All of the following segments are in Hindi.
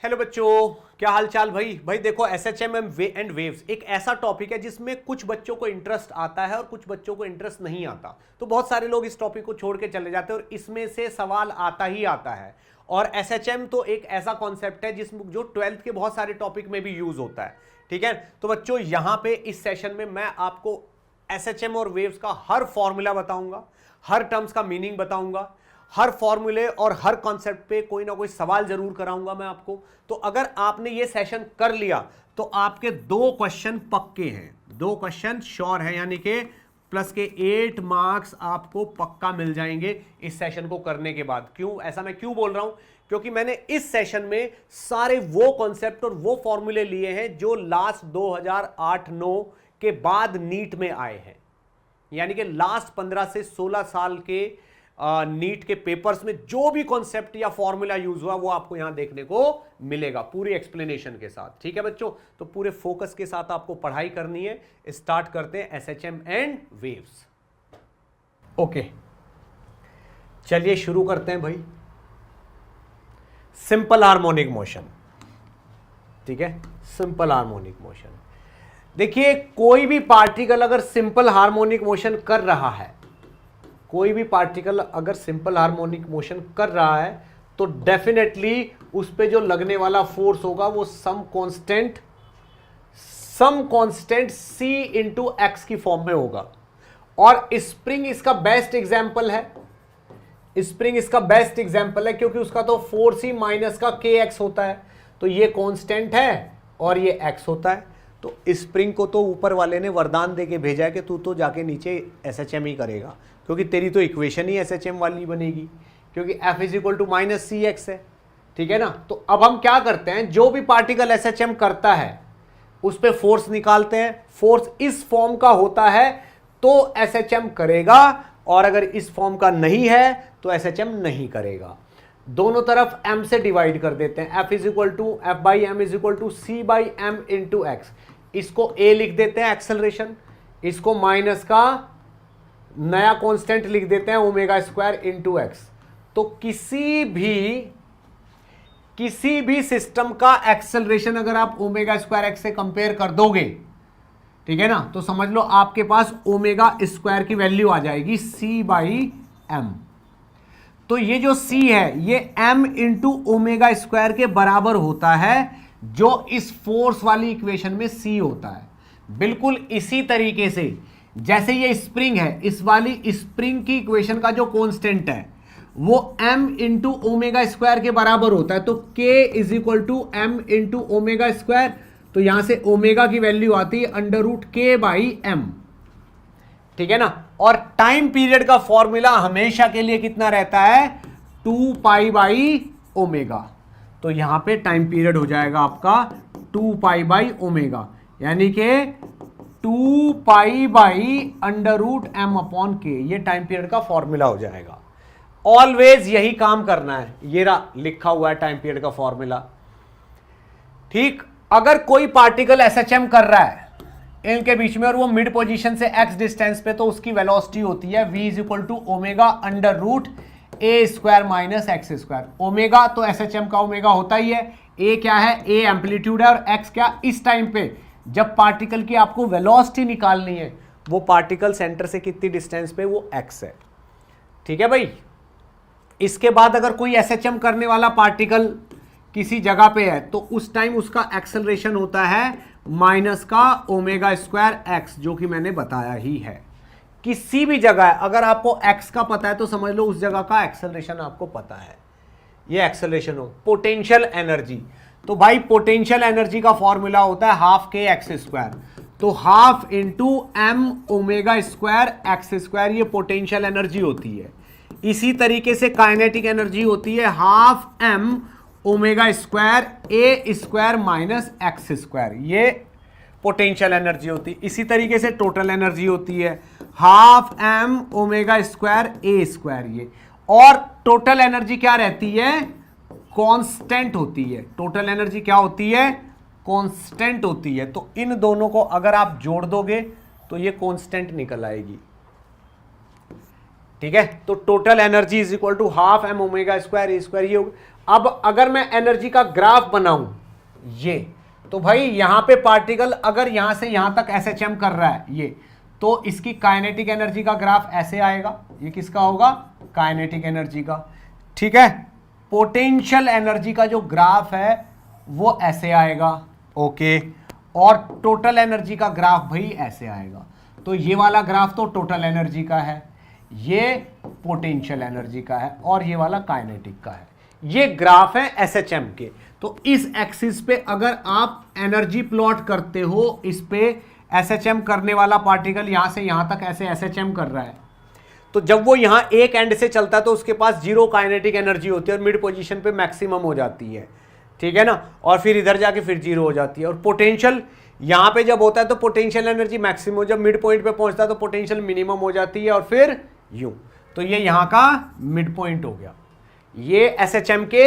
हेलो बच्चों, क्या हाल चाल भाई देखो, एसएचएम एंड वेव्स एक ऐसा टॉपिक है जिसमें कुछ बच्चों को इंटरेस्ट आता है और कुछ बच्चों को इंटरेस्ट नहीं आता। तो बहुत सारे लोग इस टॉपिक को छोड़ के चले जाते हैं और इसमें से सवाल आता ही आता है। और एसएचएम तो एक ऐसा कॉन्सेप्ट है जिसमें जो 12th के बहुत सारे टॉपिक में भी यूज होता है। ठीक है, तो बच्चों यहां पे इस सेशन में मैं आपको एसएचएम और वेव्स का हर फॉर्मूला बताऊंगा, हर टर्म्स का मीनिंग बताऊंगा, हर फॉर्मूले और हर कॉन्सेप्ट पे कोई ना कोई सवाल जरूर कराऊंगा मैं आपको। तो अगर आपने ये सेशन कर लिया तो आपके 2 क्वेश्चन पक्के हैं, 2 क्वेश्चन श्योर है, यानी कि प्लस के 8 मार्क्स आपको पक्का मिल जाएंगे इस सेशन को करने के बाद। क्यों ऐसा मैं क्यों बोल रहा हूं? क्योंकि मैंने इस सेशन में सारे वो कॉन्सेप्ट और वो फॉर्मूले लिए हैं जो लास्ट 2008-9 के बाद नीट में आए हैं, यानी कि लास्ट 15 से 16 साल के नीट के पेपर्स में जो भी कॉन्सेप्ट या फॉर्मूला यूज हुआ वो आपको यहां देखने को मिलेगा पूरी एक्सप्लेनेशन के साथ। ठीक है बच्चों, तो पूरे फोकस के साथ आपको पढ़ाई करनी है। स्टार्ट करते हैं एसएचएम एंड वेव्स। ओके, चलिए शुरू करते हैं भाई। सिंपल हार्मोनिक मोशन, ठीक है, सिंपल हार्मोनिक मोशन। देखिए, कोई भी पार्टिकल अगर सिंपल हार्मोनिक मोशन कर रहा है, कोई भी पार्टिकल अगर सिंपल हार्मोनिक मोशन कर रहा है तो डेफिनेटली उस पे जो लगने वाला फोर्स होगा वो some constant c into X की फॉर्म में होगा। और स्प्रिंग इसका बेस्ट एग्जांपल है, स्प्रिंग इसका बेस्ट एग्जांपल है क्योंकि उसका तो फोर्स ही माइनस का kx होता है, तो ये कांस्टेंट है और ये x होता है। तो स्प्रिंग को तो ऊपर वाले ने वरदान देके भेजा है कि तू तो जाके नीचे एसएचएम ही करेगा, क्योंकि तेरी तो इक्वेशन ही एसएचएम वाली बनेगी, क्योंकि F is equal to minus C X है। ठीक है ना, तो अब हम क्या करते हैं, जो भी पार्टिकल एसएचएम करता है उस पे फोर्स निकालते हैं। फोर्स इस फॉर्म का होता है तो एसएचएम करेगा, और अगर इस फॉर्म का नहीं है तो एसएचएम नहीं करेगा। दोनों तरफ m से डिवाइड कर देते हैं। F is equal to F by M is equal to C by M into X. इसको a लिख देते हैं एक्सेलरेशन, इसको माइनस का नया कांस्टेंट लिख देते हैं ओमेगा स्क्वायर इंटू एक्स। तो किसी भी सिस्टम का एक्सेलरेशन अगर आप ओमेगा स्क्वायर एक्स से कंपेयर कर दोगे, ठीक है ना, तो समझ लो आपके पास ओमेगा स्क्वायर की वैल्यू आ जाएगी c बाई एम। तो ये जो c है ये m इंटू ओमेगा स्क्वायर के बराबर होता है, जो इस फोर्स वाली इक्वेशन में c होता है। बिल्कुल इसी तरीके से जैसे ये स्प्रिंग है, इस वाली स्प्रिंग की इक्वेशन का जो कांस्टेंट है वो m इंटू ओमेगा स्क्वायर के बराबर होता है। तो k is equal to m into omega square, तो यहां से ओमेगा की वैल्यू आती है under root k by m। ठीक है ना, और टाइम पीरियड का फॉर्मूला हमेशा के लिए कितना रहता है, 2 पाई बाई ओमेगा। तो यहां पे टाइम पीरियड हो जाएगा आपका 2 पाई बाई ओमेगा, यानी कि 2 pi by under root M upon K, ये टाइम पीरियड का फॉर्मूला हो जाएगा। ऑलवेज यही काम करना है, ये रहा लिखा हुआ है टाइम पीरियड का फॉर्मूला। ठीक, अगर कोई पार्टिकल एसएचएम कर रहा है इनके बीच में और वो मिड पोजीशन से x डिस्टेंस पे, तो उसकी वेलोसिटी होती है v is equal to omega under root A square minus x square. Omega तो एसएचएम का ओमेगा होता ही है, a क्या है, a एम्पलीट्यूड है, और x क्या, इस टाइम पे जब पार्टिकल की आपको वेलोसिटी निकालनी है वो पार्टिकल सेंटर से कितनी डिस्टेंस पे, वो x है। ठीक है भाई, इसके बाद अगर कोई एसएचएम करने वाला पार्टिकल किसी जगह पे है तो उस टाइम उसका एक्सेलरेशन होता है माइनस का ओमेगा स्क्वायर एक्स, जो कि मैंने बताया ही है। किसी भी जगह है, अगर आपको एक्स का पता है तो समझ लो उस जगह का एक्सेलरेशन आपको पता है। ये एक्सेलरेशन हो पोटेंशियल एनर्जी, तो भाई पोटेंशियल एनर्जी का फॉर्मूला होता है हाफ के एक्स स्क्वायर, तो half into M omega square X square, ये पोटेंशियल एनर्जी होती है। इसी तरीके से काइनेटिक एनर्जी होती है half M omega square A square minus x square, ये पोटेंशियल एनर्जी होती है। इसी तरीके से टोटल एनर्जी होती है half M omega square A square, ये। और टोटल एनर्जी क्या रहती है, कांस्टेंट होती है। टोटल एनर्जी क्या होती है, कांस्टेंट होती है। तो इन दोनों को अगर आप जोड़ दोगे तो ये कांस्टेंट निकल आएगी। ठीक है, तो total energy is equal to half M omega square A square, ये होगा। अब अगर मैं एनर्जी का ग्राफ बनाऊं ये, तो भाई यहां पे पार्टिकल अगर यहां से यहां तक एसएचएम कर रहा है ये, तो इसकी काइनेटिक एनर्जी का ग्राफ ऐसे आएगा। ये किसका होगा? काइनेटिक एनर्जी का। ठीक है, पोटेंशियल एनर्जी का जो ग्राफ है वो ऐसे आएगा। ओके, और टोटल एनर्जी का ग्राफ भाई ऐसे आएगा। तो ये वाला ग्राफ तो टोटल एनर्जी का है, ये पोटेंशियल एनर्जी का है, और ये वाला काइनेटिक का है। ये ग्राफ है एसएचएम के। तो इस एक्सिस पे अगर आप एनर्जी प्लॉट करते हो, इस पे एसएचएम करने वाला पार्टिकल यहां से यहां तक ऐसे एसएचएम कर रहा है, तो जब वो यहां एक एंड से चलता है तो उसके पास जीरो काइनेटिक एनर्जी होती है और मिड पोजीशन पे मैक्सिमम हो जाती है। ठीक है ना, और फिर इधर जाके फिर जीरो हो जाती है। और पोटेंशियल यहां पे जब होता है तो पोटेंशियल एनर्जी मैक्सिमम, जब मिड पॉइंट पे पहुंचता है तो पोटेंशियल मिनिमम हो जाती है, और फिर यूं। तो ये यहां का मिड पॉइंट हो गया। ये एसएचएम के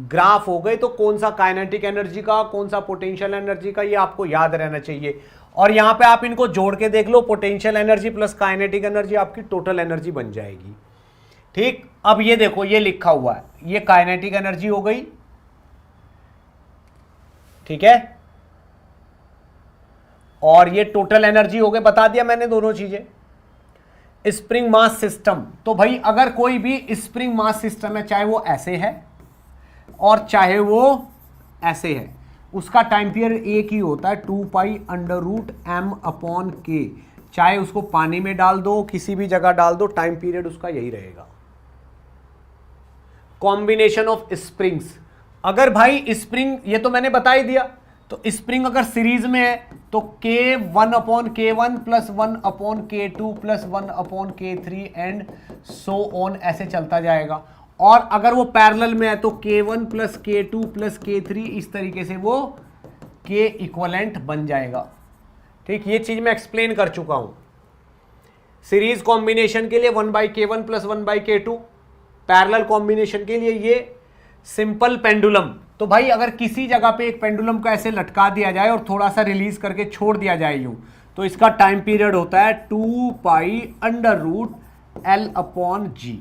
ग्राफ हो गए। तो कौन सा काइनेटिक एनर्जी का, कौन सा पोटेंशियल एनर्जी का, ये आपको याद रहना चाहिए। और यहां पे आप इनको जोड़ के देख लो, potential energy plus kinetic energy आपकी टोटल एनर्जी बन जाएगी। ठीक, अब ये देखो ये लिखा हुआ है, ये काइनेटिक एनर्जी हो गई। ठीक है, और ये टोटल एनर्जी हो गई, बता दिया मैंने दोनों चीजें। स्प्रिंग मास सिस्टम, तो भाई अगर कोई भी स्प्रिंग मास सिस्टम है, चाहे वो ऐसे है और चाहे वो ऐसे है, उसका टाइम पीरियड एक ही होता है, 2 pi under root M upon K. चाहे उसको पानी में डाल दो, किसी भी जगह डाल दो, टाइम पीरियड उसका यही रहेगा। कॉम्बिनेशन ऑफ स्प्रिंग्स, अगर भाई स्प्रिंग, ये तो मैंने बता ही दिया, तो स्प्रिंग अगर सीरीज में है तो K1 upon K1 plus 1 upon K2 plus 1 upon K3 and so on, ऐसे चलता जाएगा। और अगर वो पैरेलल में है तो K1 plus K2 plus K3, इस तरीके से वो K इक्वलेंट बन जाएगा। ठीक, ये चीज मैं एक्सप्लेन कर चुका हूं। सीरीज कॉम्बिनेशन के लिए 1/K1 plus 1/K2, parallel combination के लिए ये सिंपल पेंडुलम। तो भाई अगर किसी जगह पे एक पेंडुलम को ऐसे लटका दिया जाए और थोड़ा सा रिलीज करके छोड़ दिया जाए यूं, तो इसका टाइम पीरियड होता है 2 pi under root L upon g.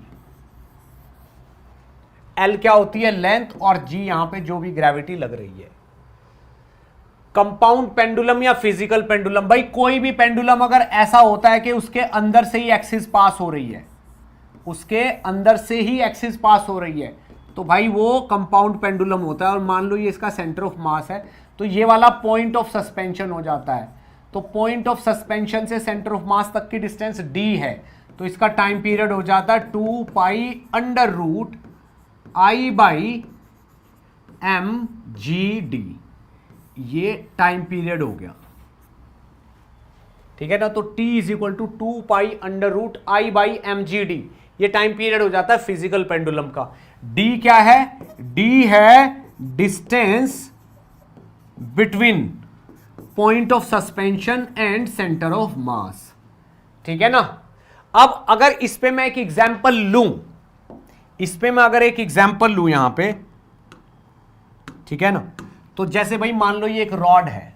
L क्या होती है? लेंथ, और G यहां पे जो भी ग्रेविटी लग रही है। कंपाउंड पेंडुलम या फिजिकल पेंडुलम, भाई कोई भी पेंडुलम अगर ऐसा होता है कि उसके अंदर से ही एक्सिस पास हो रही है, उसके अंदर से ही एक्सिस पास हो रही है, तो भाई वो कंपाउंड पेंडुलम होता है। और मान लो ये इसका सेंटर ऑफ मास है, तो ये वाला पॉइंट ऑफ सस्पेंशन हो जाता है। तो पॉइंट ऑफ सस्पेंशन से सेंटर ऑफ मास तक की डिस्टेंस d है, तो इसका टाइम पीरियड हो जाता है 2 pi under root I by M G D. ये टाइम पीरियड हो गया। ठीक है ना, तो t is equal to 2 pi under root I by M G D, ये टाइम पीरियड हो जाता है फिजिकल पेंडुलम का। d क्या है? d है distance between point of suspension and centre of mass. ठीक है ना। अब अगर इस पे मैं एक एग्जांपल लूं, इस पे मैं अगर एक एग्जांपल लूं यहां पे, ठीक है ना, तो जैसे भाई मान लो ये एक रॉड है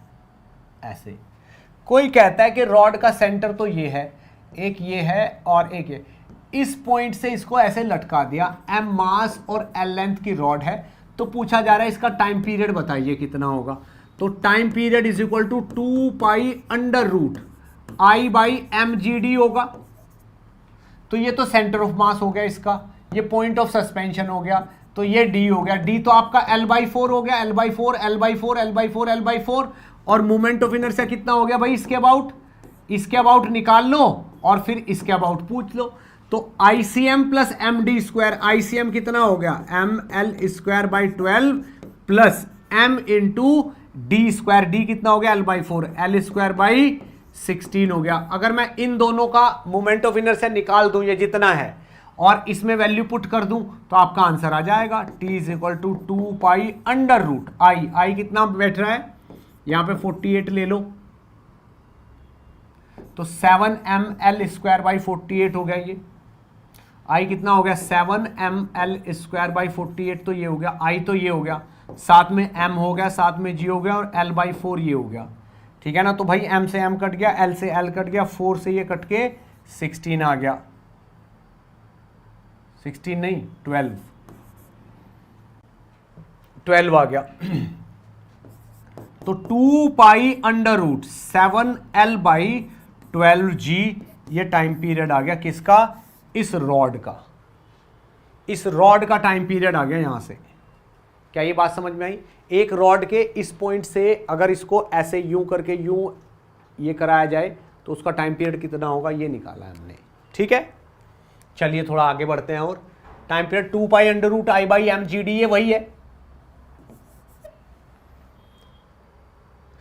ऐसे, कोई कहता है कि रॉड का सेंटर तो ये है, एक ये है और एक ये, इस पॉइंट से इसको ऐसे लटका दिया, m मास और l लेंथ की रॉड है, तो पूछा जा रहा है इसका टाइम पीरियड बताइए कितना होगा। तो time period is equal to 2 pi under root I by M G D होगा। तो ये तो सेंटर ऑफ मास हो गया इसका, ये पॉइंट ऑफ सस्पेंशन हो गया, तो ये d हो गया। d तो आपका L/4 हो गया, L/4 L/4 L/4 L/4, और मोमेंट ऑफ इनर्शिया कितना हो गया भाई इसके अबाउट, इसके अबाउट निकाल लो और फिर इसके अबाउट पूछ लो। तो ICM plus M D square, ICM कितना हो गया ML square by 12 plus m into D square, D कितना हो गया L/4, L स्क्वायर बाई 16 हो गया। अगर मैं इन दोनों का मोमेंट ऑफ इनर्शिया निकाल दूं, ये जितना है, और इसमें वैल्यू पुट कर दूं, तो आपका आंसर आ जाएगा t is equal to 2 pi under root I कितना बैठ रहा है यहां पे 48 ले लो, तो 7ml स्क्वायर बाई 48 हो गया। ये I कितना हो गया 7ml स्क्वायर बाई 48, तो ये हो गया I, तो ये हो गया, साथ में m हो गया, साथ में g हो गया, और L/4 ये हो गया। ठीक है ना। तो भाई m से m कट गया, l से l कट गया, 4 से ये कट के 16 आ गया, 16 नहीं 12। 12 आ गया। तो 2 pi under root 7L by 12G, ये टाइम पीरियड आ गया किसका, इस रॉड का, इस रॉड का टाइम पीरियड आ गया यहां से। क्या ये बात समझ में आई? एक रॉड के इस पॉइंट से अगर इसको ऐसे यूं करके यूं ये कराया जाए तो उसका टाइम पीरियड कितना होगा, ये निकाला है हमने। ठीक है, चलिए थोड़ा आगे बढ़ते हैं। और time period 2 pi under root I by M G D, ये वही है।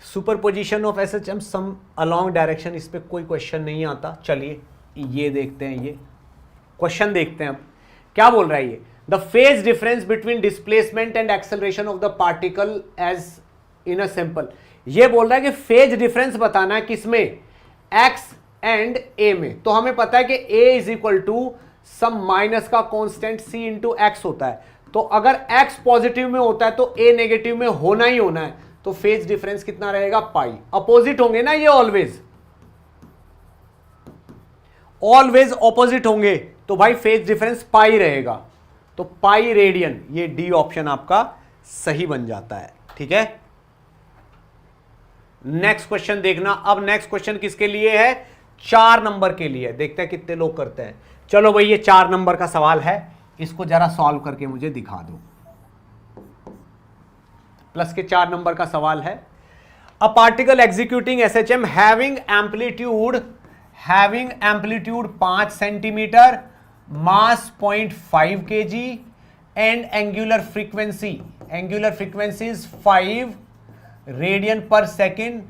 Superposition of S H M some along direction, इस पर कोई क्वेश्चन नहीं आता। चलिए ये देखते हैं, ये क्वेश्चन देखते हैं। अब क्या बोल रहा है ये, the phase difference between displacement and acceleration of the particle as in a simple. ये बोल रहा है कि फेज डिफरेंस बताना है किसमें, एक्स एंड ए में। तो हमें पता है कि a is equal to some minus का कांस्टेंट सी इंटू एक्स होता है। तो अगर एक्स पॉजिटिव में होता है तो ए नेगेटिव में होना ही होना है। तो फेज डिफरेंस कितना रहेगा, पाई। अपोजिट होंगे ना ये, ऑलवेज ऑलवेज ऑपोजिट होंगे, तो भाई फेज डिफरेंस पाई रहेगा। तो पाई रेडियन, ये डी ऑप्शन आपका सही बन जाता है। ठीक है, नेक्स्ट क्वेश्चन देखना। अब नेक्स्ट क्वेश्चन किसके लिए है, 4 नंबर के लिए। देखते हैं कितने लोग करते हैं। चलो भाई, ये 4 नंबर का सवाल है, इसको जरा सॉल्व करके मुझे दिखा दो। प्लस के 4 नंबर का सवाल है। A particle executing SHM having amplitude 5 centimetre, mass 0.5 kg and angular frequency is 5 radian per second.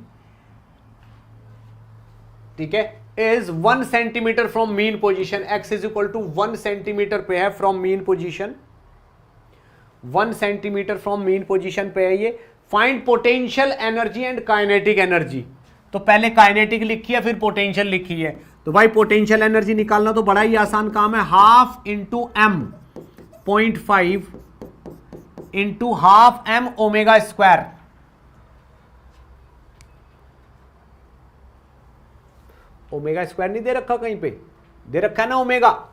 ठीक है, is 1 centimetre from mean position. X is equal to 1 centimetre पे है from mean position, 1 centimetre from mean position पे है ये। Find potential energy and kinetic energy. तो पहले काइनेटिक लिखी है, फिर पोटेंशियल लिखी है। तो भाई पोटेंशियल एनर्जी निकालना तो बड़ा ही आसान काम है। Half into M 0.5 into half M omega square. Omega square नहीं दे रखा कहीं पे, दे रखा है ना ओमेगा।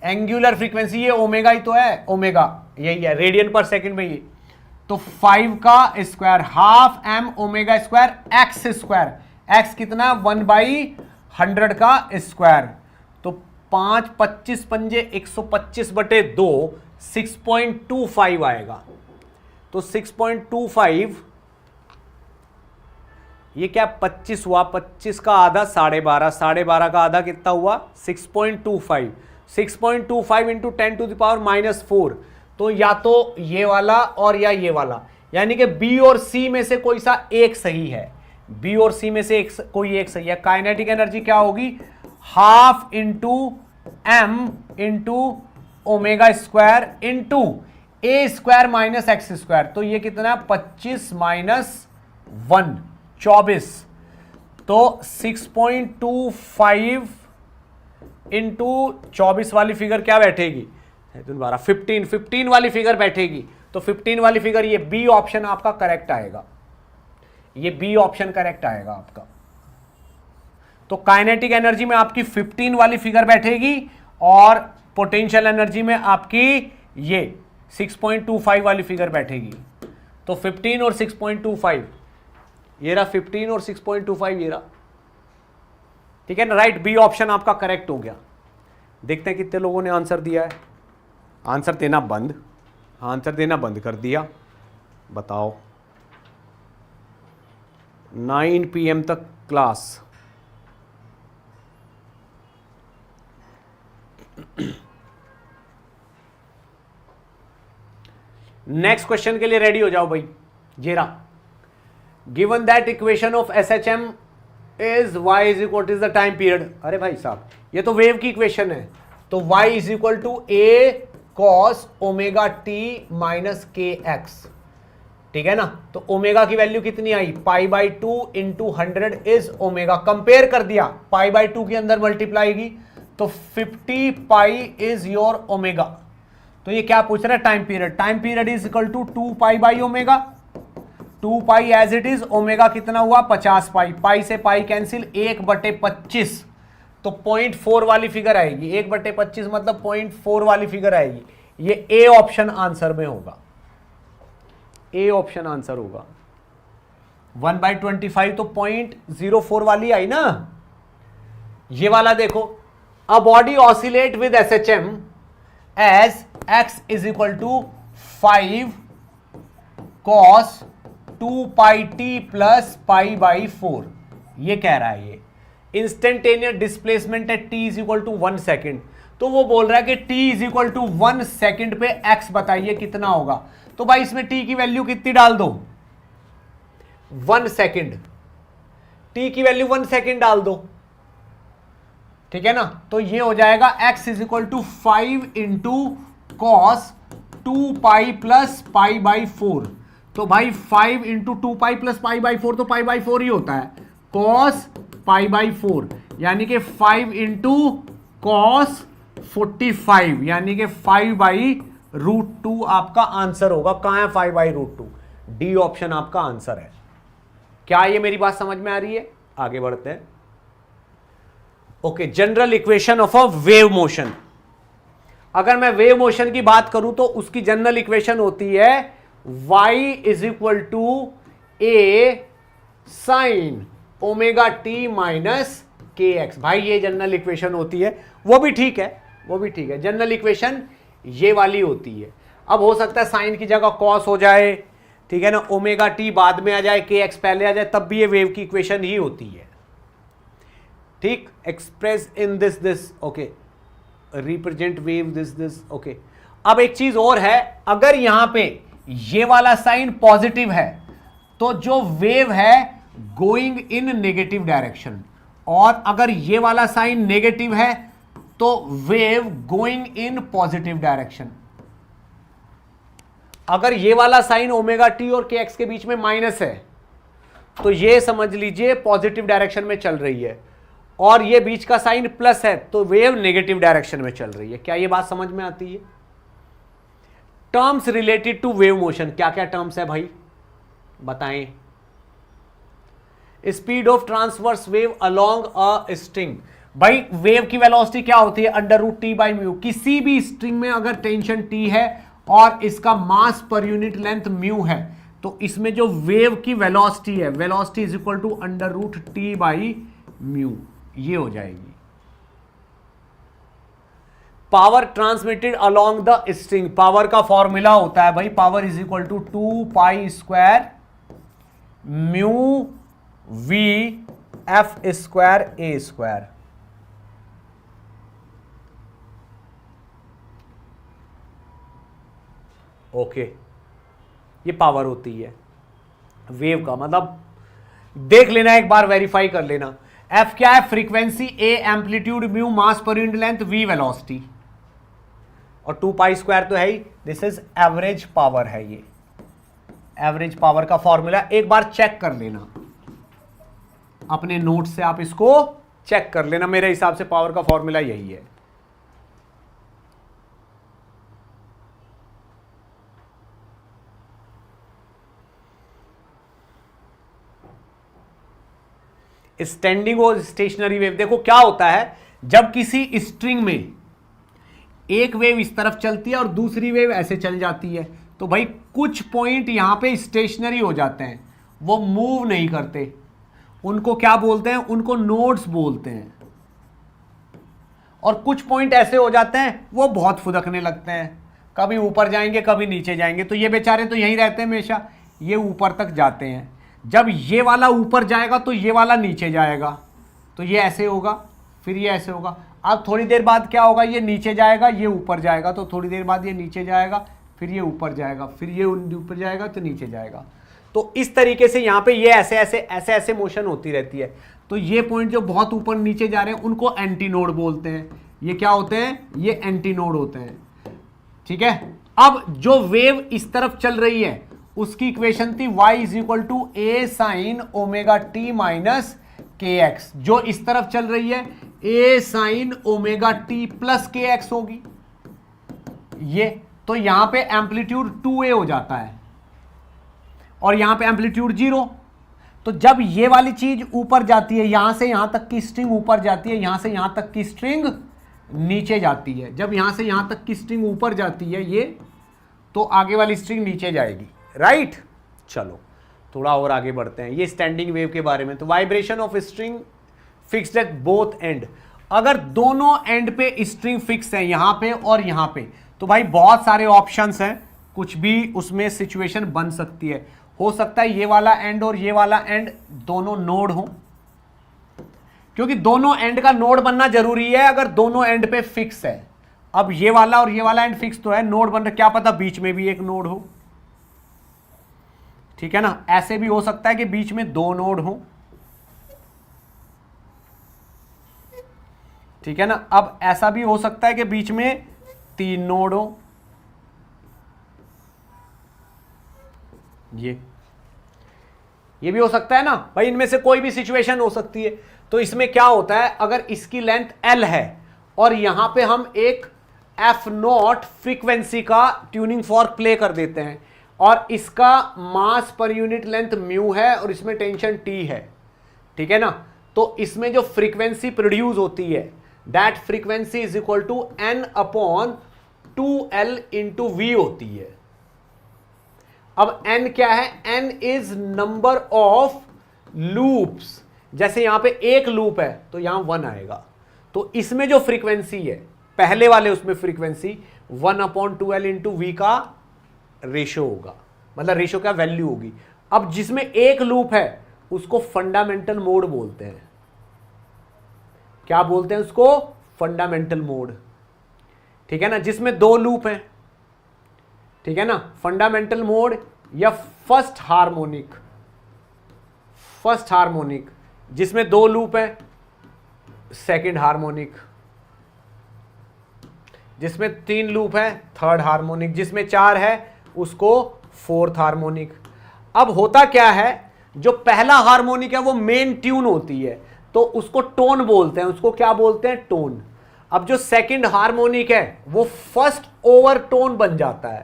एंगुलर फ्रीक्वेंसी ये ओमेगा ही तो है, ओमेगा यही है रेडियन पर सेकंड में ये। तो 5 का square half M omega square X square. X कितना, 1/100 का स्क्वायर। तो 5 25 पंजे 125/2 6.25 आएगा। तो 6.25 ये क्या 25 हुआ, 25 का आधा 12.5, 12.5 का आधा कितना हुआ 6.25। 6.25 इंटू 10⁻⁻4। तो या तो ये वाला और या ये वाला, यानी कि बी और सी में से कोई सा एक सही है। बी और सी में से कोई एक सही है। काइनेटिक एनर्जी क्या होगी, half into m into omega square into a square minus x square. तो ये कितना 25 माइनस 1 24। तो 6.25 इंटू 24 वाली फिगर क्या बैठेगी, 15 वाली फिगर बैठेगी। तो 15 वाली फिगर, ये बी ऑप्शन आपका करेक्ट आएगा, ये बी ऑप्शन करेक्ट आएगा आपका। तो काइनेटिक एनर्जी में आपकी 15 वाली फिगर बैठेगी और पोटेंशियल एनर्जी में आपकी ये 6.25 वाली फिगर बैठेगी। तो 15 और 6.25, ये रहा 15 और 6.25 ये रहा। ठीक है ना, राइट, बी ऑप्शन आपका करेक्ट हो गया। देखते हैं कितने लोगों ने आंसर दिया है। आंसर देना बंद कर दिया। बताओ 9 PM तक क्लास। नेक्स्ट क्वेश्चन के लिए रेडी हो जाओ भाई। जेरा, given that equation of SHM is y is equal to the time period. अरे भाई साहब, ये तो वेव की इक्वेशन है। तो y is equal to a cos omega t minus kx। ठीक है ना, तो ओमेगा की वैल्यू कितनी आई, π/2 इंटू 100 इज ओमेगा। कंपेयर कर दिया, π/2 के अंदर मल्टीप्लाई की तो 50 पाई इज योर ओमेगा। तो ये क्या पूछ रहा है, time period. Time period is equal to 2 pi by omega. 2 pi as it is, omega कितना हुआ 50 पाई। पाई से पाई कैंसिल, 1/25। तो 0.4 वाली फिगर आएगी। 1/25 मतलब 0.4 वाली फिगर आएगी। ये ए ऑप्शन आंसर में होगा। ए ऑप्शन आंसर होगा। 1/25 तो 0.04 वाली आई ना। ये वाला देखो, a body oscillate with SHM as x is equal to 5 cos 2πt plus π/4। ये कह रहा है ये instantaneous displacement at t is equal to 1 second. तो वो बोल रहा है कि t is equal to 1 second पे x बताइए कितना होगा। तो भाई इसमें t की वैल्यू कितनी डाल दो, 1 सेकेंड। t की वैल्यू 1 सेकेंड डाल दो, ठीक है ना। तो ये हो जाएगा x is equal to 5 into cos 2π plus π/4। तो भाई 5 इंटू 2π प्लस π/4 तो π/4 ही होता है, कॉस π/4 यानी कि 5 इंटू कॉस 45 यानी कि 5/√2 आपका आंसर होगा। कहां है 5/√2? डी ऑप्शन आपका आंसर है। क्या ये मेरी बात समझ में आ रही है? आगे बढ़ते हैं। Okay, general equation of a wave motion. अगर मैं वेव मोशन की बात करूं तो उसकी जनरल इक्वेशन होती है y is equal to a sine omega t minus k x. भाई ये जनरल इक्वेशन होती है, वो भी ठीक है, वो भी ठीक है। जनरल इक्वेशन ये वाली होती है। अब हो सकता है साइन की जगह कॉस हो जाए, ठीक है ना, ओमेगा टी बाद में आ जाए, के एक्स पहले आ जाए, तब भी ये वेव की इक्वेशन ही होती है। ठीक, express in this okay, represent wave this okay. अब एक चीज और है, अगर यहां पे ये वाला साइन पॉजिटिव है तो जो वेव है गोइंग इन नेगेटिव डायरेक्शन, और अगर ये वाला साइन नेगेटिव है तो wave going in positive direction. अगर ये वाला साइन ओमेगा टी और के एक्स के बीच में माइनस है तो ये समझ लीजिए पॉजिटिव डायरेक्शन में चल रही है, और ये बीच का साइन प्लस है तो वेव नेगेटिव डायरेक्शन में चल रही है। क्या ये बात समझ में आती है? Terms related to wave motion, क्या क्या टर्म्स है भाई बताएं। Speed of transverse wave along a string. भाई वेव की वेलोसिटी क्या होती है? √T/μ। किसी भी स्ट्रिंग में अगर टेंशन T है और इसका मास पर यूनिट लेंथ म्यू है तो इसमें जो वेव की वेलोसिटी है, velocity is equal to √T/μ, ये हो जाएगी। Power transmitted along the string, power का फॉर्मूला होता है भाई, power is equal to 2π² μ v f²a²। Okay, ये पावर होती है वेव का, मतलब देख लेना एक बार, वेरीफाई कर लेना। एफ क्या है? Frequency, a amplitude, mu mass पर यूनिट लेंथ, वी वेलोसिटी, और 2π² तो है ही। दिस इज एवरेज पावर है, ये एवरेज पावर का फॉर्मूला एक बार चेक कर लेना अपने नोट से, आप इसको चेक कर लेना। मेरे हिसाब से पावर का फॉर्मूला यही है। स्टैंडिंग और स्टेशनरी वेव, देखो क्या होता है, जब किसी स्ट्रिंग में एक वेव इस तरफ चलती है और दूसरी वेव ऐसे चल जाती है, तो भाई कुछ पॉइंट यहां पे स्टेशनरी हो जाते हैं, वो मूव नहीं करते। उनको क्या बोलते हैं? उनको नोड्स बोलते हैं। और कुछ पॉइंट ऐसे हो जाते हैं वो बहुत फुदकने लगते हैं, कभी ऊपर जाएंगे कभी नीचे जाएंगे, तो ये बेचारे तो यहीं रहते हैं हमेशा, ये ऊपर तक जाते हैं। जब ये वाला ऊपर जाएगा तो ये वाला नीचे जाएगा, तो ये ऐसे होगा, फिर ये ऐसे होगा। अब थोड़ी देर बाद क्या होगा? ये नीचे जाएगा, ये ऊपर जाएगा, तो थोड़ी देर बाद ये नीचे जाएगा, फिर ये ऊपर जाएगा, फिर ये ऊपर जाएगा तो नीचे जाएगा। तो इस तरीके से यहाँ पे ये ऐसे ऐसे ऐसे ऐसे मोशन होती रहती है। तो ये पॉइंट जो बहुत ऊपर नीचे जा रहे हैं उनको एंटी नोड बोलते हैं। ये क्या होते हैं? ये एंटी नोड होते हैं, ठीक है। अब जो वेव इस तरफ चल रही है उसकी इक्वेशन थी y is equal to a sine omega t minus k x. जो इस तरफ चल रही है a sine omega t plus k x होगी ये। तो यहां पे एम्पलीट्यूड 2a हो जाता है और यहां पे एम्पलीट्यूड 0। तो जब ये वाली चीज ऊपर जाती है, यहां से यहां तक की स्ट्रिंग ऊपर जाती है, यहां से यहां तक की स्ट्रिंग नीचे जाती है। जब यहां से यहां तक की स्ट्रिंग ऊपर जाती है ये, तो आगे वाली स्ट्रिंग नीचे जाएगी, राइट। चलो थोड़ा और आगे बढ़ते हैं, ये स्टैंडिंग वेव के बारे में। तो vibration of string fixed at both and, अगर दोनों एंड पे स्ट्रिंग फिक्स है, यहां पे और यहां पे, तो भाई बहुत सारे ऑप्शंस हैं, कुछ भी उसमें सिचुएशन बन सकती है। हो सकता है ये वाला एंड और ये वाला एंड दोनों नोड हो, क्योंकि दोनों एंड का नोड बनना जरूरी है अगर दोनों एंड पे फिक्स है। अब ये वाला और ये वाला एंड फिक्स तो है, नोड बन रहा, क्या पता बीच में भी एक नोड हो, ठीक है ना। ऐसे भी हो सकता है कि बीच में दो नोड हो, ठीक है ना। अब ऐसा भी हो सकता है कि बीच में तीन नोड हो, ये भी हो सकता है ना भाई, इनमें से कोई भी सिचुएशन हो सकती है। तो इसमें क्या होता है, अगर इसकी लेंथ L है और यहां पे हम एक F0 फ्रीक्वेंसी का ट्यूनिंग फॉर्क प्ले कर देते हैं, और इसका मास पर यूनिट लेंथ म्यू है और इसमें टेंशन T है, ठीक है ना। तो इसमें जो फ्रीक्वेंसी प्रोड्यूस होती है, that frequency is equal to N upon 2L into V होती है। अब N क्या है, N is number of loops, जैसे यहां पे एक लूप है तो यहां 1 आएगा, तो इसमें जो फ्रीक्वेंसी है पहले वाले उसमें frequency 1 upon 2L into V का रेशो होगा, मतलब रेशो क्या वैल्यू होगी। अब जिसमें एक लूप है उसको फंडामेंटल मोड बोलते हैं, क्या बोलते हैं उसको, फंडामेंटल मोड, ठीक है ना। जिसमें दो लूप हैं, ठीक है ना, फंडामेंटल मोड या फर्स्ट हार्मोनिक, फर्स्ट हार्मोनिक, जिसमें दो लूप है सेकंड हार्मोनिक, जिसमें तीन लूप है थर्ड हार्मोनिक, जिसमें चार है उसको फोर्थ हार्मोनिक। अब होता क्या है, जो पहला हार्मोनिक है वो मेन ट्यून होती है तो उसको टोन बोलते हैं, उसको क्या बोलते हैं, टोन। अब जो सेकंड हार्मोनिक है वो फर्स्ट ओवर टोन बन जाता है,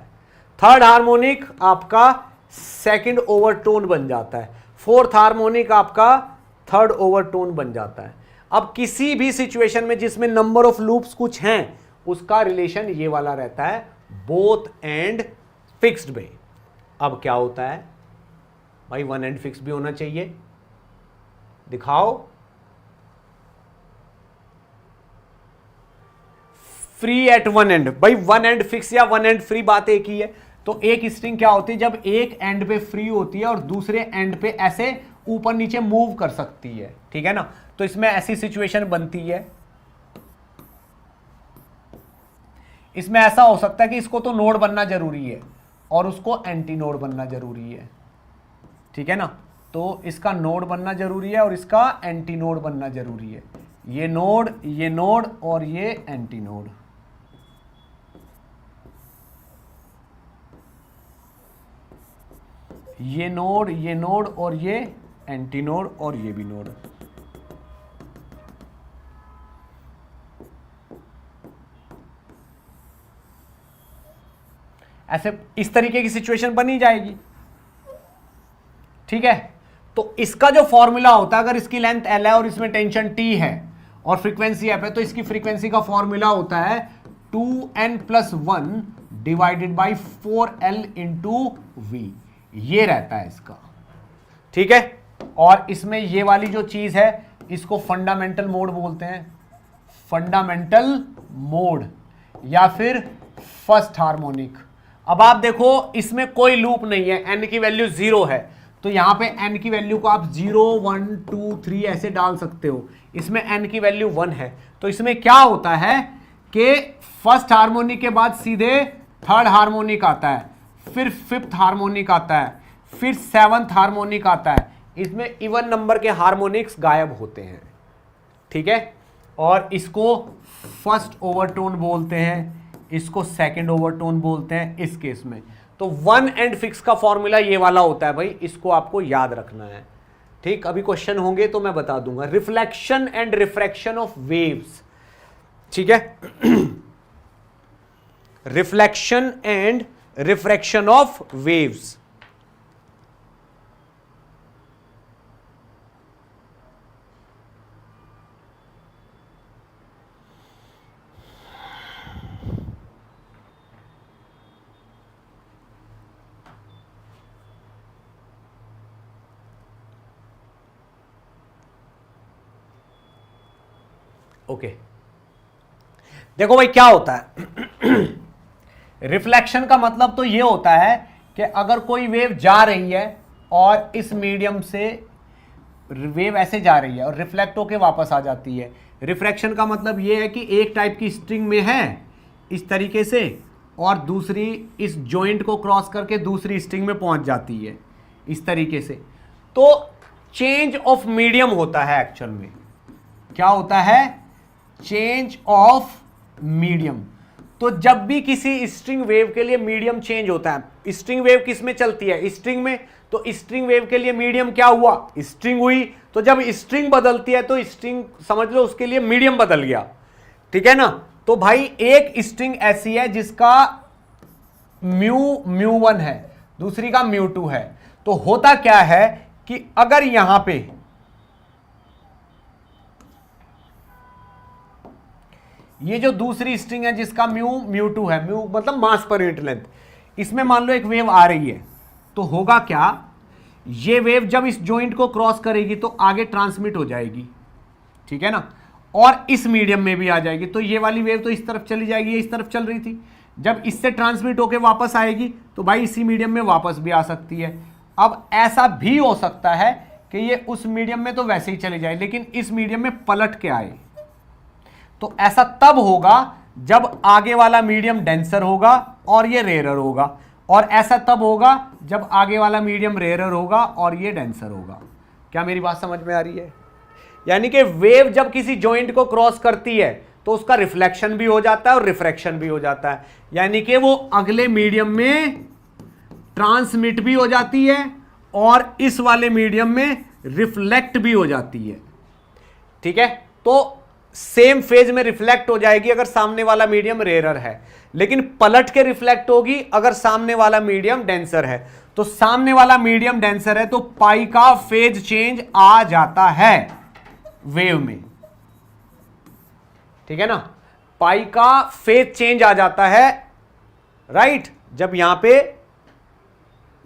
थर्ड हार्मोनिक आपका सेकंड ओवर टोन बन जाता है, फोर्थ हार्मोनिक आपका थर्ड ओवर टोन बन जाता है। अब किसी भी सिचुएशन में जिसमें नंबर ऑफ लूप्स कुछ हैं उसका रिलेशन ये वाला रहता है, बोथ एंड फिक्स्ड में। अब क्या होता है भाई, वन एंड फिक्स भी होना चाहिए, दिखाओ। फ्री एट वन एंड, भाई वन एंड फिक्स या वन एंड फ्री बात एक ही है। तो एक स्ट्रिंग क्या होती है, जब एक एंड पे फ्री होती है और दूसरे एंड पे ऐसे ऊपर नीचे मूव कर सकती है, ठीक है ना। तो इसमें ऐसी सिचुएशन बनती है, इसमें ऐसा हो सकता है कि इसको तो नोड बनना जरूरी है और उसको एंटी नोड बनना जरूरी है, ठीक है ना। तो इसका नोड बनना जरूरी है और इसका एंटी नोड बनना जरूरी है, ये नोड और ये एंटी नोड। ये नोड और ये एंटी नोड और ये भी नोड। ऐसे इस तरीके की सिचुएशन बनी जाएगी, ठीक है। तो इसका जो फॉर्मूला होता है, अगर इसकी लेंथ L है और इसमें टेंशन T है और फ्रीक्वेंसी F है, तो इसकी फ्रीक्वेंसी का फॉर्मूला होता है 2n+1 divided by 4L into V, ये रहता है इसका, ठीक है। और इसमें ये वाली जो चीज है इसको फंडामेंटल मोड बोलते हैं, फंडामेंटल मोड या फिर फर्स्ट हार्मोनिक। अब आप देखो इसमें कोई लूप नहीं है, n की वैल्यू 0 है, तो यहां पे n की वैल्यू को आप 0 1 2 3 ऐसे डाल सकते हो। इसमें n की वैल्यू 1 है, तो इसमें क्या होता है कि फर्स्ट हार्मोनिक के बाद सीधे थर्ड हार्मोनिक आता है, फिर फिफ्थ हार्मोनिक आता है, फिर सेवंथ हार्मोनिक आता है। इसमें इवन नंबर के हार्मोनिक्स गायब होते हैं, ठीक है। और इसको फर्स्ट ओवरटोन बोलते हैं, इसको सेकंड ओवरटोन बोलते हैं इस केस में। तो वन एंड फिक्स का फॉर्मूला ये वाला होता है भाई, इसको आपको याद रखना है, ठीक। अभी क्वेश्चन होंगे तो मैं बता दूंगा। Reflection and refraction of waves, ठीक है। Reflection and refraction of waves, okay देखो भाई क्या होता है रिफ्लेक्शन का मतलब तो ये होता है कि अगर कोई वेव जा रही है और इस मीडियम से वेव ऐसे जा रही है और रिफ्लेक्ट होके वापस आ जाती है। रिफ्रैक्शन का मतलब ये है कि एक टाइप की स्ट्रिंग में है इस तरीके से और दूसरी इस जॉइंट को क्रॉस करके दूसरी स्ट्रिंग में पहुंच जाती है इस तरीके से। तो चेंज ऑफ मीडियम होता है एक्चुअल में। क्या होता है? Change of medium. तो जब भी किसी स्ट्रिंग वेव के लिए मीडियम चेंज होता है, स्ट्रिंग वेव किस में चलती है? स्ट्रिंग में। तो स्ट्रिंग वेव के लिए मीडियम क्या हुआ? स्ट्रिंग हुई। तो जब स्ट्रिंग बदलती है तो स्ट्रिंग समझ लो उसके लिए मीडियम बदल गया, ठीक है ना। तो भाई एक स्ट्रिंग ऐसी है जिसका म्यू1 है, दूसरी का म्यू2 है। तो होता क्या है कि अगर यहां पे ये जो दूसरी स्ट्रिंग है जिसका म्यू2 है, म्यू मतलब मास पर यूनिट लेंथ, इसमें मान लो एक वेव आ रही है, तो होगा क्या? ये वेव जब इस जॉइंट को क्रॉस करेगी तो आगे ट्रांसमिट हो जाएगी, ठीक है ना, और इस मीडियम में भी आ जाएगी। तो ये वाली वेव तो इस तरफ चली जाएगी, ये इस तरफ चल रही थी, जब इससे ट्रांसमिट होके वापस आएगी तो भाई इसी मीडियम में वापस भी आ सकती है। अब ऐसा भी हो सकता है कि ये उस मीडियम में तो वैसे ही चली जाए लेकिन इस मीडियम में पलट के आए। तो ऐसा तब होगा जब आगे वाला मीडियम डेंसर होगा और ये रेयरर होगा, और ऐसा तब होगा जब आगे वाला मीडियम रेयरर होगा और ये डेंसर होगा। क्या मेरी बात समझ में आ रही है? यानी कि वेव जब किसी जॉइंट को क्रॉस करती है तो उसका रिफ्लेक्शन भी हो जाता है और रिफ्रैक्शन भी हो जाता है, यानी कि वो अगले मीडियम में ट्रांसमिट भी हो जाती है और इस वाले मीडियम में रिफ्लेक्ट भी हो जाती है, ठीक है। तो सेम फेज में रिफ्लेक्ट हो जाएगी अगर सामने वाला मीडियम रेयरर है, लेकिन पलट के रिफ्लेक्ट होगी अगर सामने वाला मीडियम डेंसर है। तो सामने वाला मीडियम डेंसर है तो पाई का फेज चेंज आ जाता है वेव में, ठीक है ना। पाई का फेज चेंज आ जाता है, राइट, जब यहां पे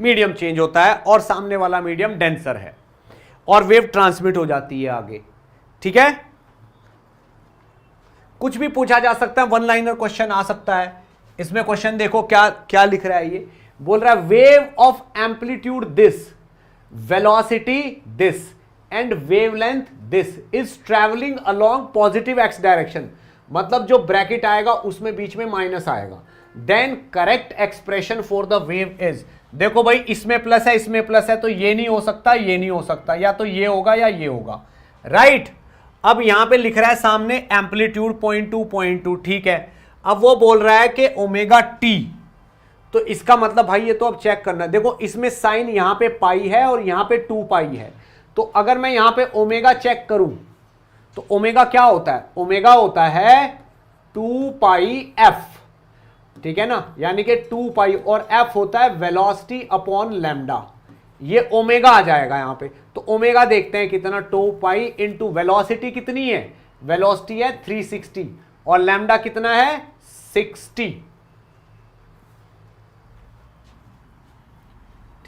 मीडियम चेंज होता है और सामने वाला मीडियम डेंसर है और वेव ट्रांसमिट हो जाती है आगे, ठीक है। कुछ भी पूछा जा सकता है, वन लाइनर क्वेश्चन आ सकता है। इसमें क्वेश्चन देखो क्या क्या लिख रहा है, ये बोल रहा है wave of amplitude this, velocity this and wavelength this is travelling along positive x direction. मतलब जो ब्रैकेट आएगा उसमें बीच में माइनस आएगा। Then correct expression for the wave is, देखो भाई इसमें प्लस है इसमें प्लस है तो ये नहीं हो सकता ये नहीं हो सकता, या तो ये होगा या ये होगा, राइट। अब यहां पे लिख रहा है सामने एम्पलीट्यूड 0.2, ठीक है। अब वो बोल रहा है कि ओमेगा टी, तो इसका मतलब भाई ये तो अब चेक करना, देखो इसमें साइन यहां पे पाई है और यहां पे 2 पाई है। तो अगर मैं यहां पे ओमेगा चेक करूं तो ओमेगा क्या होता है? ओमेगा होता है 2 पाई एफ, ठीक है ना, यानी कि 2 पाई, और एफ होता है वेलोसिटी अपॉन लैम्डा। ये ओमेगा आ जाएगा यहां पे। तो ओमेगा देखते हैं कितना, 2 पाई इंटू वेलोसिटी कितनी है? वेलोसिटी है 360 और लैम्डा कितना है? 60,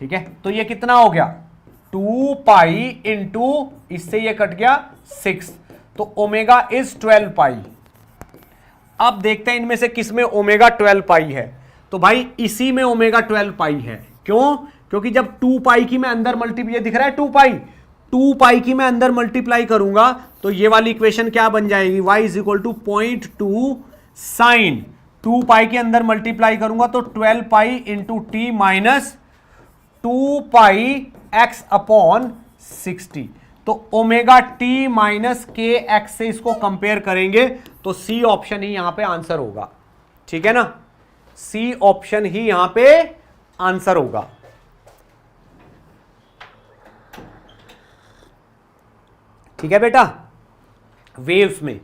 ठीक है। तो ये कितना हो गया? 2 पाई इंटू, इससे ये कट गया 6, तो ओमेगा इज 12 पाई। अब देखते हैं इनमें से किस में ओमेगा 12 पाई है। तो भाई इसी में ओमेगा 12 पाई है। क्यों? क्योंकि जब 2 पाई की मैं अंदर मल्टीप्लाई, दिख रहा है 2 पाई की मैं अंदर मल्टीप्लाई करूंगा तो ये वाली इक्वेशन क्या बन जाएगी? y is equal to 0.2 sine 2 pi के अंदर मल्टीप्लाई करूंगा तो 12 pi into t minus 2 pi x upon 60। तो omega t minus k x से इसको कंपेयर करेंगे तो सी ऑप्शन ही यहां पे आंसर होगा, ठीक है ना। सी ऑप्शन ही यहां पे आंसर होगा। ठीक है बेटा, वेव्स में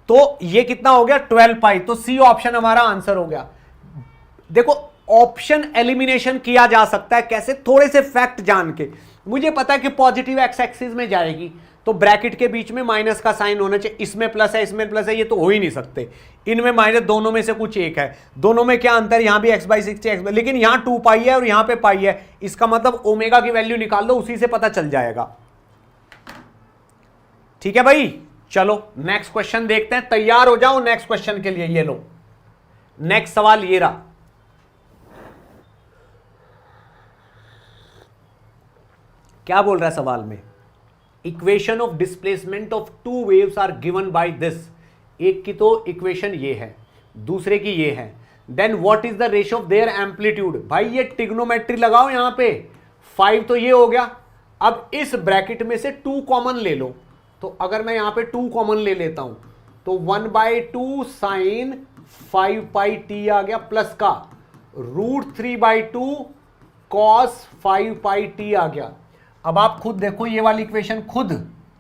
तो ये कितना हो गया? 12 पाई। तो सी ऑप्शन हमारा आंसर हो गया। देखो ऑप्शन एलिमिनेशन किया जा सकता है कैसे? थोड़े से फैक्ट जान के। मुझे पता है कि पॉजिटिव एक्स एक्सिस में जाएगी तो ब्रैकेट के बीच में माइनस का साइन होना चाहिए, इसमें प्लस है इसमें प्लस है, ये तो हो ही नहीं सकते। इनमें माइनस, दोनों में से कुछ एक है। दोनों में क्या अंतर? यहां भी x/60 एक्स, लेकिन यहां 2 पाई है और यहां पे पाई है। इसका मतलब ओमेगा की वैल्यू निकाल दो, उसी से पता चल जाएगा, ठीक है भाई। चलो नेक्स्ट क्वेश्चन देखते हैं, तैयार हो जाओ नेक्स्ट क्वेश्चन के लिए। ये लो नेक्स्ट सवाल ये रहा। क्या बोल रहा है सवाल में? Equation of displacement of two waves are given by this. एक की तो इक्वेशन ये है, दूसरे की ये है। Then what is the ratio of their amplitude. भाई ये ट्रिग्नोमेट्री लगाओ यहां पे। 5 तो ये हो गया। अब इस ब्रैकेट में से 2 कॉमन ले लो। तो अगर मैं यहां पे 2 कॉमन ले लेता हूं तो 1/2 साइन 5 पाई टी आ गया, प्लस का √3/2 कॉस 5 पाई टी आ गया। अब आप खुद देखो ये वाली इक्वेशन खुद,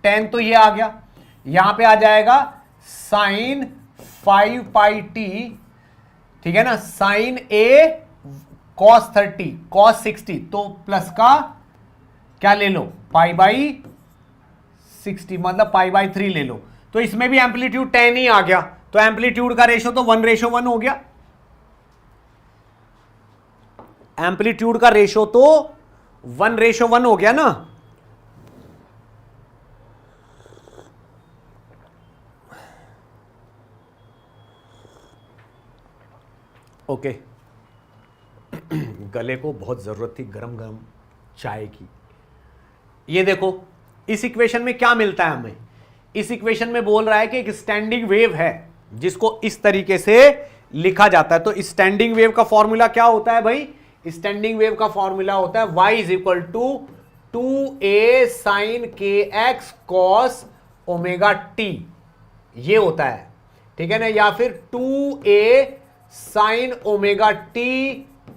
tan तो ये आ गया, यहां पे आ जाएगा साइन 5 पाई टी, ठीक है ना, साइन ए कॉस 30 कॉस 60, तो प्लस का क्या ले लो π/60, मतलब π/3 ले लो। तो इसमें भी एम्पलीट्यूड tan ही आ गया, तो एम्पलीट्यूड का रेशो तो 1:1 हो गया। एम्पलीट्यूड का रेशो तो 1:1 हो गया ना। ओके गले को बहुत जरूरत थी गरम गरम चाय की। ये देखो इस इक्वेशन में क्या मिलता है हमें। इस इक्वेशन में बोल रहा है कि एक स्टैंडिंग वेव है जिसको इस तरीके से लिखा जाता है। तो स्टैंडिंग वेव का फॉर्मूला क्या होता है भाई? स्टैंडिंग वेव का फॉर्मूला होता है y = 2a sin kx cos omega t, ये होता है, ठीक है ना। या फिर 2a sin omega t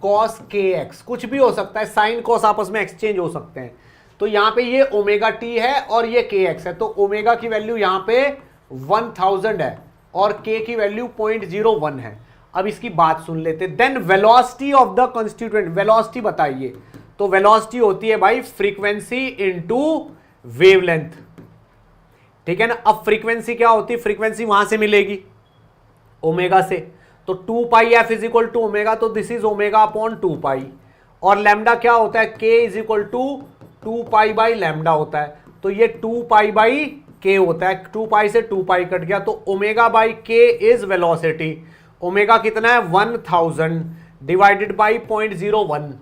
cos kx, कुछ भी हो सकता है, साइन कॉस आपस में एक्सचेंज हो सकते हैं। तो यहां पे ये ओमेगा t है और ये kx है, तो ओमेगा की वैल्यू यहां पे 1000 है और k की वैल्यू 0.01 है। अब इसकी बात सुन लेते। Then velocity of the constituent, velocity बताइए। तो वेलोसिटी होती है भाई फ्रीक्वेंसी इनटू वेवलेंथ, ठीक है ना। अब फ्रीक्वेंसी क्या होती है? फ्रीक्वेंसी वहां से मिलेगी ओमेगा से, तो 2πf = ओमेगा, तो दिस इज ओमेगा अपॉन 2π। और लैम्डा क्या होता है? k = 2π/λ होता है, तो ये 2π/k होता है। 2π से 2π कट गया, तो ओमेगा/k इज वेलोसिटी। ओमेगा कितना है? 1000 डिवाइडेड बाई 0.01,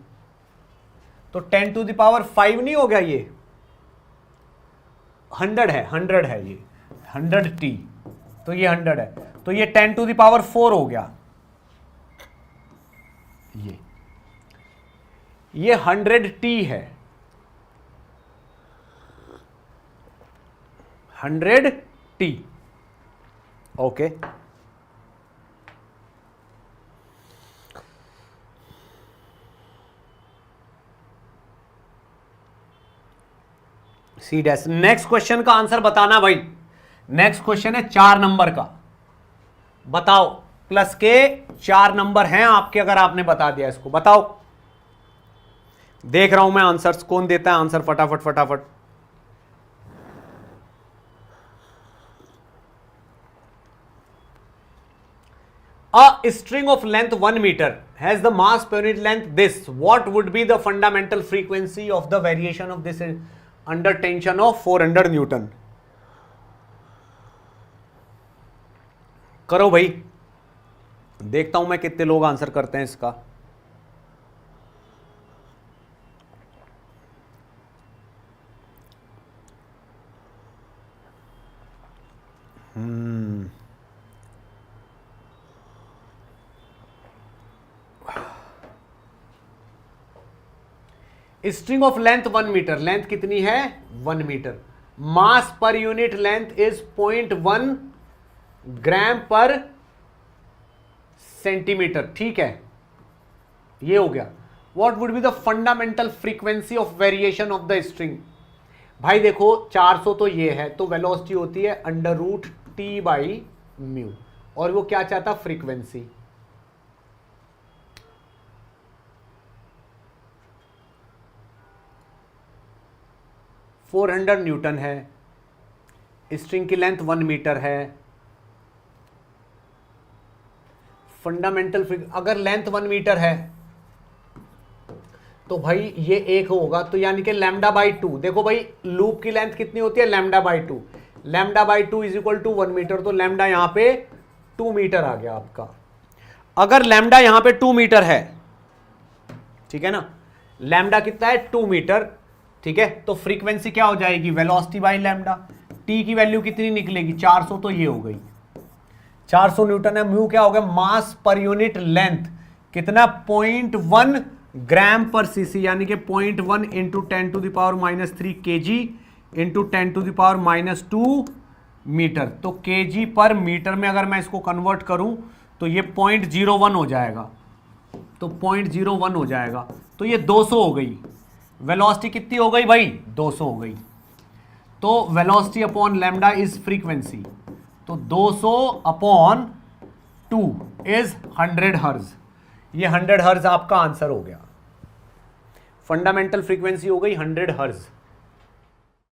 तो 10⁵ नहीं हो गया, ये 100 है, 100 है, ये 100t, तो ये 100 है, तो ये 10⁴ हो गया। ये 100t है, 100t, okay. C dash. Next question का आंसर बताना भाई। नेक्स्ट क्वेश्चन है 4 नंबर का, बताओ। प्लस के 4 नंबर हैं आपके, अगर आपने बता दिया इसको बताओ। देख रहा हूं मैं आंसर्स, कौन देता है आंसर फटाफट फटाफट। A string of length 1 meter has the mass per unit length this. What would be the fundamental frequency of the variation of this under tension of 400 Newton? करो भाई, देखता हूं मैं कितने लोग आंसर करते हैं इसका। String of length 1 metre, length कितनी है? 1 मीटर। मास पर यूनिट लेंथ इज 0.1 ग्राम पर सेंटीमीटर, ठीक है, ये हो गया। What would be the fundamental frequency of variation of the string? भाई देखो 400 तो ये है, तो वेलोसिटी होती है √T/μ, और वो क्या चाहता? फ्रीक्वेंसी। $400 न्यूटन है, स्ट्रिंग की लेंथ 1 मीटर है। फंडामेंटल अगर लेंथ 1 मीटर है तो भाई ये 1 होगा, तो यानी कि λ/2। देखो भाई लूप की लेंथ कितनी होती है? λ/2। Lambda by 2 is equal to 1 metre, तो लैम्डा यहां पे 2 मीटर आ गया आपका। अगर लैम्डा यहां पे 2 मीटर है, ठीक है ना, लैम्डा कितना है 2 मीटर, ठीक है, तो फ्रीक्वेंसी क्या हो जाएगी वेलोसिटी बाई लैम्डा। टी की वैल्यू कितनी निकलेगी 400, तो ये हो गई 400 न्यूटन है। म्यू क्या हो गया मास पर यूनिट लेंथ, कितना 0.1 ग्राम पर सीसी, यानी कि 0.1 into 10 to the power -3 kg into 10 to the power -2 metre. तो केजी पर मीटर में अगर मैं इसको कन्वर्ट करूं तो ये 0.01 हो जाएगा, तो 0.01 हो जाएगा, तो ये 200 हो गई। वेलोसिटी कितनी हो गई भाई 200 हो गई। तो velocity upon lambda is frequency, तो 200 अपॉन 2 इज 100 हर्ज। ये 100 हर्ज आपका आंसर हो गया। फंडामेंटल फ्रीक्वेंसी हो गई 100 हर्ज।